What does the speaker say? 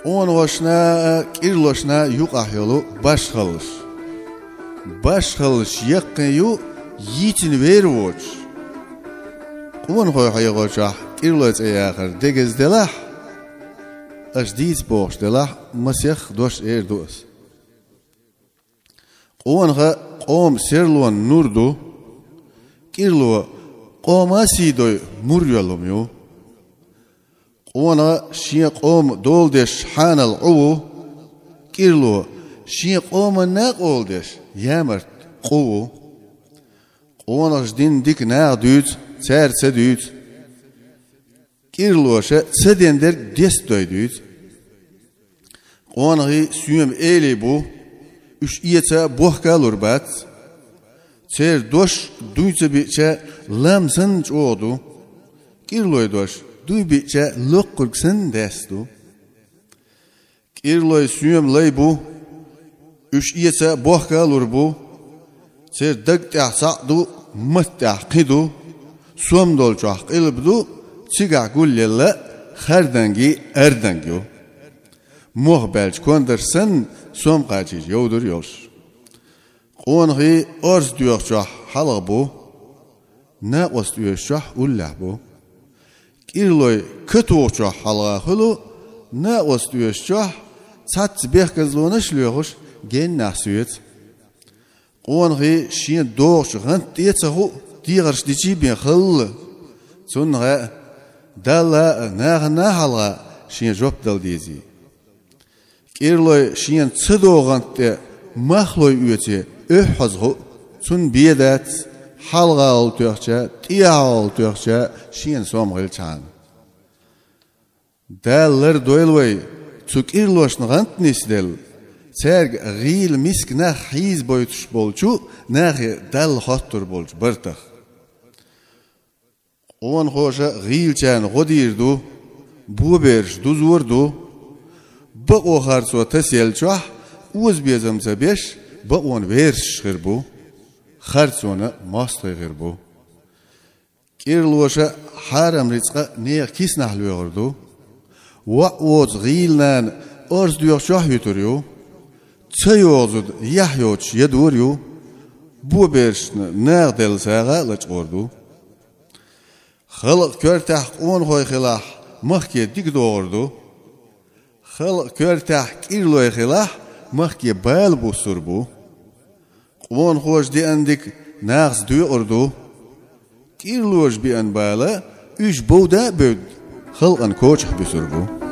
On hoşna, kirloşna yuqah yolu baş qalış. Baş qalış yaqqın yu yitin vervoç. On hoya qoçah, kirloç ayaqır degizdelah. Ajdis boşdelah, masih doş erdos. Onha qom serlon nurdu. Kirlo qomasidoy muryolumyu. Ona şiye qom doldeş hanal uvu. Kirlo şiye qom naq oldeş yamert quvu. Ona jdin dik naq düt, serse düt. Kirlo şe sedender destoy düt. Ona süyem eli bu. Üç iyetse bohkalur bat. Ser doş duysa biçe lamsın çoğdu. Kirloy doş. Duy biçe lokkurksın destu. Kirloy süyem lay bu. Üç iyetse bohkalur bu. Ser dagtah saqdu, mıhtah qidu. Suam dolçah qilbdu. Çigah gullella xardangi erdangi. Muhbelç kondırsın, som qaçic yovdur yoş. Qonği orz diyoqçah halıq bu. Ne os diyoqçah ullah bu. Kirloy kötuğçah halqa hulu. Ne os diyoqçah çat behkazlığını şlyoğuş gen nasüyet. Qonği şiyen doğçı gant diyetsahu diğarş diçi ben xıllı. Sonra dalla na halqa şiyen jop dal dizi. Kirloy şiyen çıdoğantı mahloy üyeti öhhazğu sun biyedat halqa oltuqça tiya oltuqça şiyen somğil çan. Dallar doylvay çukirloşnğant nisdel serg gil misk na hiz boytuş bolçu na dal hottur bolç birtaq. On hoşa gilçan godirdu bu berş duzurdu. Bu o harso taselçah uz bezamsa beş bu on verş xirbu harsona mastığır bu. Kirloşa haram rizqa ne kis nahlıyordu. Wa oz gilnan orz diyoqçah yuturuyor. Çayozud yahyoç yeduruyor. Bu berşni nağdel sağa laçordu. Xalq körtah on hoy xilah mahke dik doğurdu. Xalq körtah kirloy xilah mahke bal bu surbu. On hoş diyendik nağz duyurdu. Kirloş bi an bala üç boda böd. Xalqan koçh bu surbu.